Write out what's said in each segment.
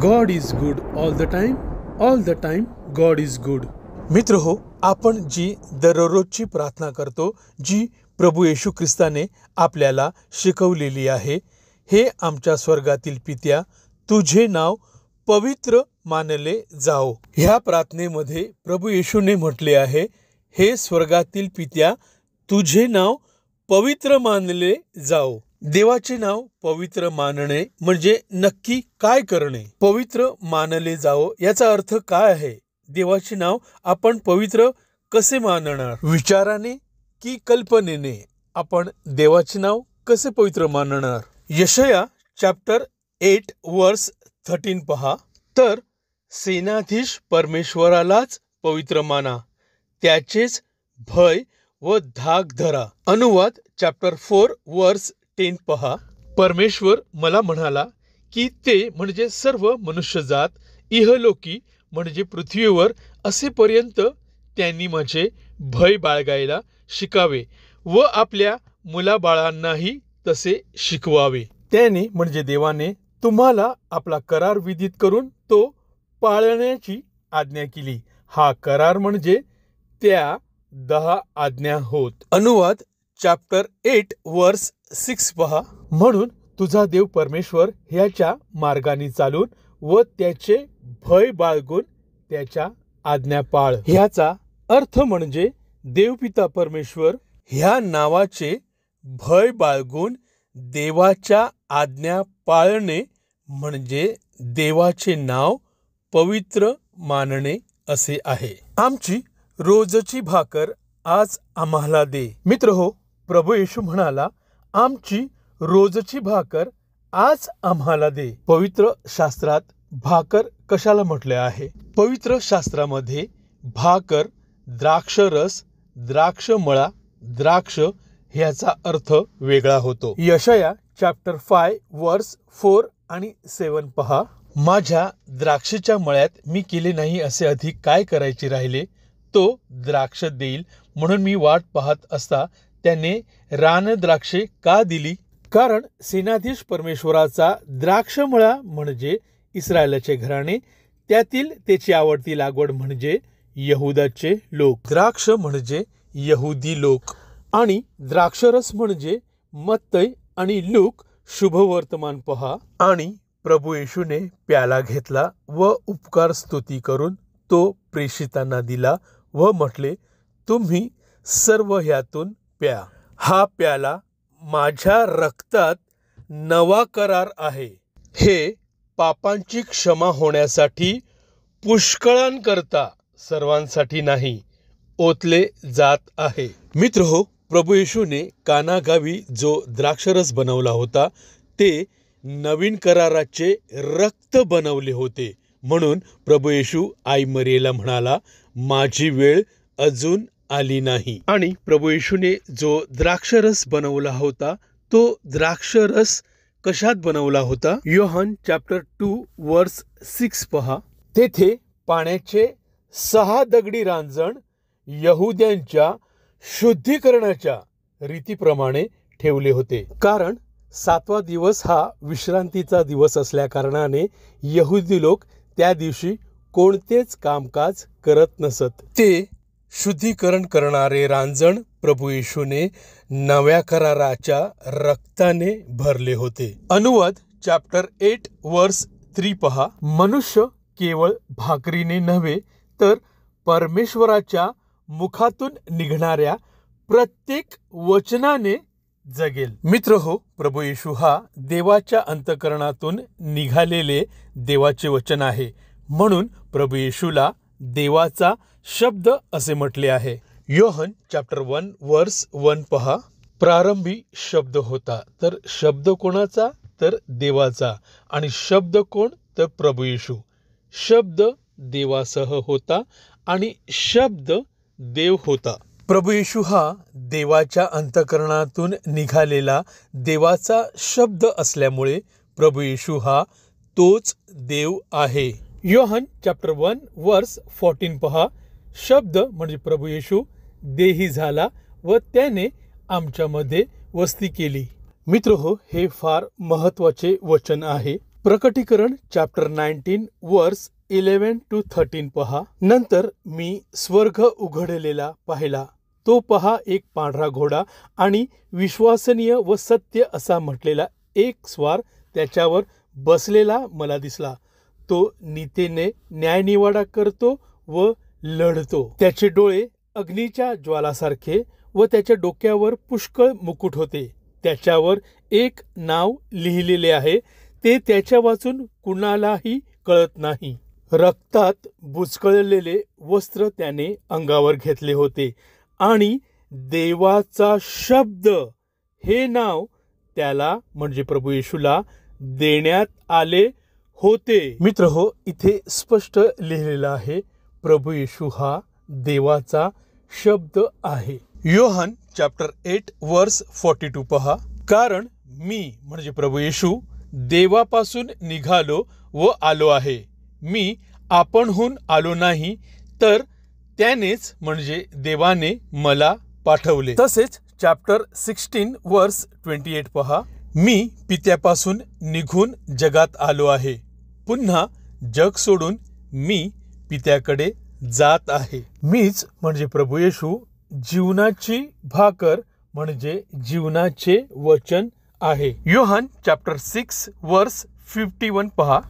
God is good all the time God is good. मित्र हो, आपण जी दररोजची प्रार्थना करतो, जी प्रभू येशू ख्रिस्ताने आपल्याला शिकवलेली आहे, हे आमच्या स्वर्गातील पित्या, तुझे नाव पवित्र मानले जाओ। ह्या प्रार्थनेमध्ये प्रभू येशूने म्हटले आहे, हे स्वर्गातील पित्या, तुझे नाव पवित्र मानले जाओ। देवाचे नाव पवित्र मानणे म्हणजे नक्की काय करणे? पवित्र मानले जाओ याचा अर्थ काय आहे? देवाचे नाव आपण पवित्र कसे मानणार? विचाराने की कल्पनेने आपण देवाचे नाव कसे पवित्र मानणार? यशाया चॅप्टर 8 वर्स 13 पहा, तर सेनाधीश परमेश्वरालाच पवित्र माना, त्याचेच भय व धाक धरा। अनुवाद चॅप्टर 4 वर्स 10 पहा, परमेश्वर मला म्हणाला की ते म्हणजे सर्व मनुष्यजात इहलोकी म्हणजे पृथ्वीवर असेपर्यंत त्यांनी माझे भय बाळगायला शिकावे व आपल्या मुलाबाळांनाही तसे शिकवावे। त्याने म्हणजे देवाने तुम्हाला आपला करार विधित करून तो पाळण्याची आज्ञा केली। हा करार म्हणजे त्या 10 आज्ञा होत। अनुवाद चॅप्टर 8 वर्स 6 पहा, म्हणून तुझा देव परमेश्वर ह्याच्या मार्गाने चालून व त्याचे भय बाळगून त्याच्या आज्ञा पाळ। ह्याचा अर्थ म्हणजे देवपिता परमेश्वर ह्या नावाचे भय बाळगून देवाच्या आज्ञा पाळणे म्हणजे देवाचे नाव पवित्र मानणे असे आहे। आमची रोजची भाकर आज आम्हाला दे। मित्र हो, प्रभू येशू म्हणाला, आमची रोजची भाकर आज आम्हाला दे। पवित्र शास्त्रात भाकर कशाला म्हटले आहे? पवित्र शास्त्रामध्ये भाकर, द्राक्षरस, द्राक्षमळा, द्राक्ष ह्याचा अर्थ वेगळा होतो। यशाया चॅप्टर 5 वर्स 4 आणि 7 पहा, माझ्या द्राक्षेच्या मळ्यात मी केले नाही असे अधिक काय करायचे राहिले? तो द्राक्ष देईल म्हणून मी वाट पाहत असता त्याने रान द्राक्षे का दिली? कारण सेनाधीश परमेश्वराचा द्राक्षमळा म्हणजे इस्रायलाचे घराणे, त्यातील त्याची आवडती लागवड म्हणजे यहुदाचे लोक। द्राक्ष म्हणजे यहुदी लोक आणि द्राक्षरस म्हणजे मत्तई आणि लूक शुभवर्तमान पहा। आणि प्रभू येशूने प्याला घेतला व उपकार स्तुती करून तो प्रेषितांना दिला व म्हटले, तुम्ही सर्व ह्यातून प्या, हा प्याला माझ्या रक्तात नवा करार आहे, हे पापांची क्षमा होण्यासाठी पुष्कळांकरता सर्वांसाठी नाही ओतले जात आहे। मित्र हो, प्रभू येशूने काना गावी जो द्राक्षरस बनवला होता ते नवीन कराराचे रक्त बनवले होते। म्हणून प्रभू येशू आई मरियेला म्हणाला, माझी वेळ अजून आली नाही। आणि प्रभू येशूने जो द्राक्षरस बनवला होता तो द्राक्षरस कशात बनवला होता? योहान चॅप्टर 2 वर्स 6 पहा, तेथे पाण्याचे 6 दगडी रांजण यहुद्यांच्या शुद्धीकरणाच्या रीतीप्रमाणे ठेवले होते। कारण 7वा दिवस हा विश्रांतीचा दिवस असल्या कारणाने यहुदी लोक त्या दिवशी कोणतेच कामकाज करत नसत। ते शुद्धीकरण करणारे रांजण प्रभू येशूने नव्या कराराच्या रक्ताने भरले होते। अनुवाद चॅप्टर 8 वर्स 3 पहा, मनुष्य केवळ भाकरीने नव्हे तर परमेश्वराच्या मुखातून निघणाऱ्या प्रत्येक वचनाने जगेल। मित्र हो, प्रभू येशू हा देवाच्या अंतःकरणातून निघालेले देवाचे वचन आहे, म्हणून प्रभू येशूला देवाचा शब्द असे म्हटले आहे। योहन चॅप्टर 1 वर्स 1 पहा, प्रारंभी शब्द होता, तर शब्द कोणाचा? तर देवाचा, आणि शब्द कोण? तर प्रभू येशू। शब्द देवासह होता आणि शब्द देव होता। प्रभू येशू हा देवाच्या अंतःकरणातून निघालेला देवाचा शब्द असल्यामुळे प्रभू येशू हा तोच देव आहे। योहन चॅप्टर 1 वर्स 14 पहा, शब्द म्हणजे प्रभू येशू देही झाला व त्याने आमच्यामध्ये वस्ती केली। मित्र हो, हे फार महत्वाचे वचन आहे। प्रकटीकरण चॅप्टर 19 वर्स 11 to 13 पहा. नंतर मी स्वर्ग उघडलेला पाहिला. तो पहा एक पांढरा घोडा आणि विश्वसनीय व सत्य असा म्हटलेला एक स्वार त्याच्यावर बसलेला मला दिसला. तो नीतीने न्यायनिवाडा करतो व लढतो. त्याचे डोळे अग्नीच्या ज्वालासारखे व त्याच्या डोक्यावर पुष्कळ मुकुट होते. त्याच्यावर एक नाव लिहिलेले आहे, ते त्याच्या वाचून कुणालाही कळत नाही. रक्तात बुचकळलेले वस्त्र त्याने अंगावर घेतले होते आणि देवाचा शब्द हे नाव त्याला म्हणजे प्रभू येशूला देण्यात आले होते. मित्र हो, इथे स्पष्ट लिहिलेलं आहे प्रभू येशू हा देवाचा शब्द आहे. योहान चॅप्टर 8 वर्स 42 पहा. कारण मी म्हणजे प्रभू येशू देवापासून निघालो व आलो आहे. मी आपणहून आलो नाही, तर त्यानेच म्हणजे देवाने मला पाठवले. तसेच चॅप्टर 16 वर्स 28 पहा. मी पित्यापासून निघून जगात आलो आहे. पुन्हा जग सोडून मी पित्याकडे जात आहे. मीच म्हणजे प्रभू येशू जीवनाची भाकर म्हणजे जीवनाचे वचन आहे. योहान चॅप्टर 6 वर्स 51 पहा.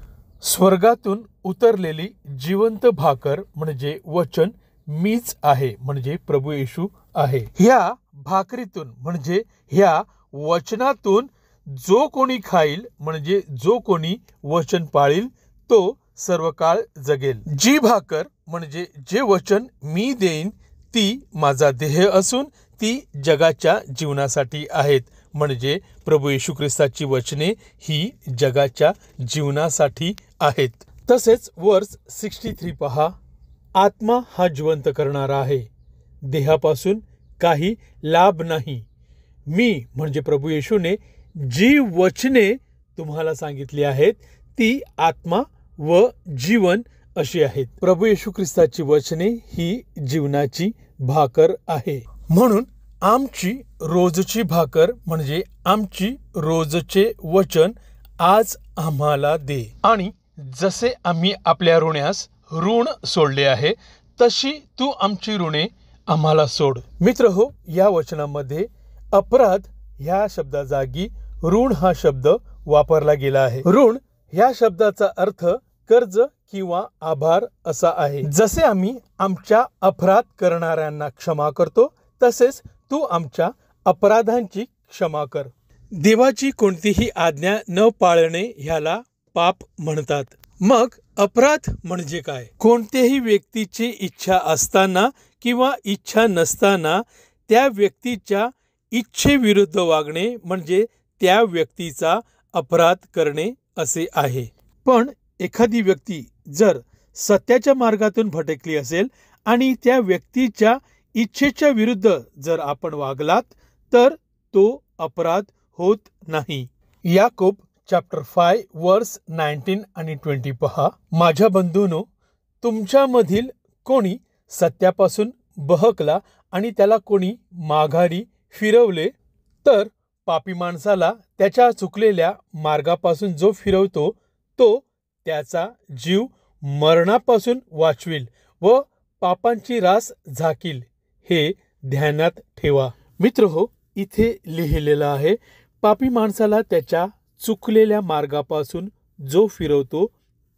स्वर्गातून उतरलेली जिवंत भाकर म्हणजे वचन मीच आहे म्हणजे प्रभू येशू आहे. ह्या भाकरीतून म्हणजे ह्या वचनातून जो कोणी खाईल म्हणजे जो कोणी वचन पाळील तो सर्व काळ जगेल. जी भाकर म्हणजे जे वचन मी देईन ती माझा देह असून ती जगाच्या जीवनासाठी आहेत. म्हणजे प्रभू येशू ख्रिस्ताची वचने ही जगाच्या जीवनासाठी आहेत. तसेच वर्स 63 पहा. आत्मा हा जिवंत करणारा आहे, देहापासून काही लाभ नाही. मी म्हणजे प्रभू येशूने जी वचने तुम्हाला सांगितली आहेत ती आत्मा व जीवन अशी आहेत. प्रभू येशू ख्रिस्ताची वचने ही जीवनाची भाकर आहे. म्हणून आमची रोजची भाकर म्हणजे आमची रोजचे वचन आज आम्हाला दे. आणि जसे आम्ही आपल्या ऋण्यास ऋण सोडले आहे तशी तू आमची ऋणे आम्हाला सोड. मित्र हो, या वचनामध्ये अपराध ह्या शब्दाजागी ऋण हा शब्द वापरला गेला आहे. ऋण ह्या शब्दाचा अर्थ कर्ज किंवा आभार असा आहे. जसे आम्ही आमच्या अपराध करणाऱ्यांना क्षमा करतो तसेच तू आमच्या अपराधांची क्षमा कर. देवाची कोणतीही आज्ञा न पाळणे ह्याला पाप म्हणतात. मग अपराध म्हणजे काय? कोणत्याही व्यक्तीची इच्छा असताना किंवा इच्छा नसताना त्या व्यक्तीच्या इच्छेविरुद्ध वागणे म्हणजे त्या व्यक्तीचा अपराध करणे असे आहे. पण एखादी व्यक्ती जर सत्याच्या मार्गातून भटकली असेल आणि त्या व्यक्तीच्या इच्छेच्या विरुद्ध जर आपण वागलात तर तो अपराध होत नाही. याकोब चॅप्टर 5 वर्स 19 आणि 20 पहा. माझ्या बंधूंनो, तुमच्यामधील कोणी सत्यापासून बहकला आणि त्याला कोणी माघारी फिरवले तर पापी माणसाला त्याच्या चुकलेल्या मार्गापासून जो फिरवतो तो त्याचा जीव मरणापासून वाचविल व पापांची रास झाकील, हे ध्यानात ठेवा. मित्र हो, इथे लिहिलेलं आहे पापी माणसाला त्याच्या चुकलेल्या मार्गापासून जो फिरवतो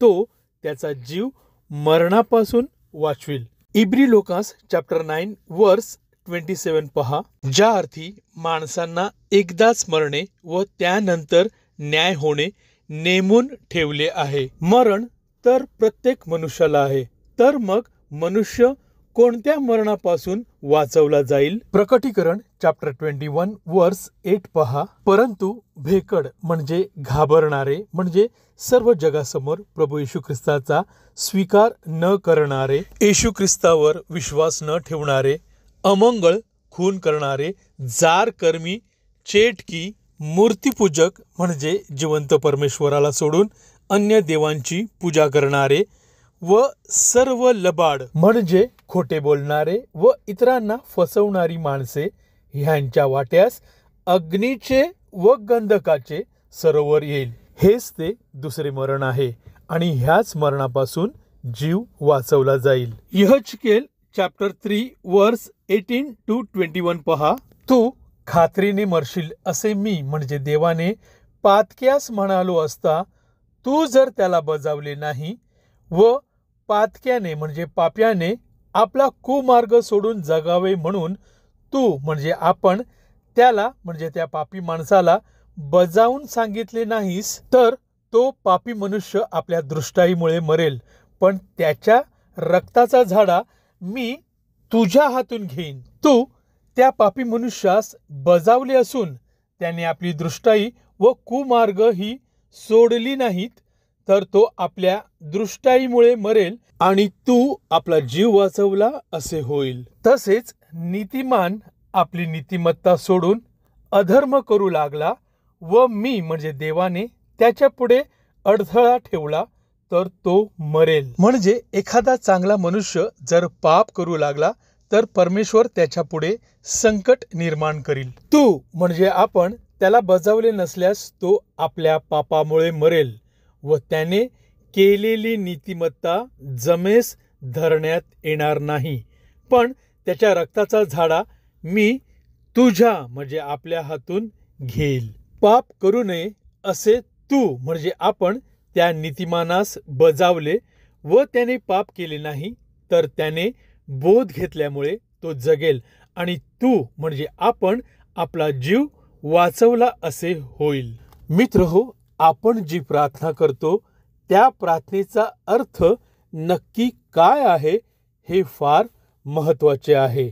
तो त्याचा जीव मरणापासून वाचविल. इब्री लोकास चॅप्टर 9 वर्स 27 पहा. ज्या अर्थी माणसांना एकदाच मरणे व त्यानंतर न्याय होणे नेमून ठेवले आहे. मरण तर प्रत्येक मनुष्याला आहे, तर मग मनुष्य कोणत्या मरणापासून वाचवला जाईल? प्रकटीकरण चॅप्टर 21 वर्स 8 पहा. परंतु भेकड म्हणजे घाबरणारे म्हणजे सर्व जगासमोर प्रभू येशू ख्रिस्ताचा स्वीकार न करणारे, येशू ख्रिस्तावर विश्वास न ठेवणारे, अमंगळ, खून करणारे, जार कर्मी, चेटकी, मूर्तिपूजक म्हणजे जिवंत परमेश्वराला सोडून अन्य देवांची पूजा करणारे व सर्व लबाड म्हणजे खोटे बोलणारे व इतरांना फसवणारी माणसे ह्यांच्या वाट्यास अग्नीचे व गंधकाचे सरोवर येईल. हेच ते दुसरे मरण आहे आणि ह्याच मरणापासून जीव वाचवला जाईल. यहेजकेल चॅप्टर 3 वर्स 18 to 21 पहा. तू खात्रीने मरशील असे मी म्हणजे देवाने पातक्यास म्हणालो असता तू जर त्याला बजावले नाही व पातक्याने म्हणजे पाप्याने आपला कुमार्ग सोडून जगावे म्हणून तू म्हणजे आपण त्याला म्हणजे त्या पापी माणसाला बजावून सांगितले नाहीस तर तो पापी मनुष्य आपल्या दृष्टाईमुळे मरेल, पण त्याच्या रक्ताचा झाडा मी तुझ्या हातून घेईन. तू त्या पापी मनुष्यास बजावले असून त्याने आपली दृष्टाई व कुमार्ग ही सोडली नाहीत तर तो आपल्या दृष्टाईमुळे मरेल आणि तू आपला जीव वाचवला असे होईल. तसेच नीतिमान आपली नीतिमत्ता सोडून अधर्म करू लागला व मी म्हणजे देवाने त्याच्या पुढे अडथळा ठेवला तर तो मरेल. म्हणजे एखादा चांगला मनुष्य जर पाप करू लागला तर परमेश्वर त्याच्या पुढे संकट निर्माण करील. तू म्हणजे आपण त्याला बजावले नसल्यास तो आपल्या पापामुळे मरेल व त्याने केलेली नीतिमत्ता जमेस धरण्यात येणार नाही, पण त्याच्या रक्ताचा झाडा मी तुझ्या म्हणजे आपल्या हातून घेईल. पाप करू नये असे तू म्हणजे आपण त्या नीतिमानास बजावले व त्याने पाप केले नाही तर त्याने बोध घेतल्यामुळे तो जगेल आणि तू म्हणजे आपण आपला जीव वाचवला असे होईल. मित्रहो, आपण जी प्रार्थना करतो त्या प्रार्थनेचा अर्थ नक्की काय आहे हे फार महत्त्वाचे आहे.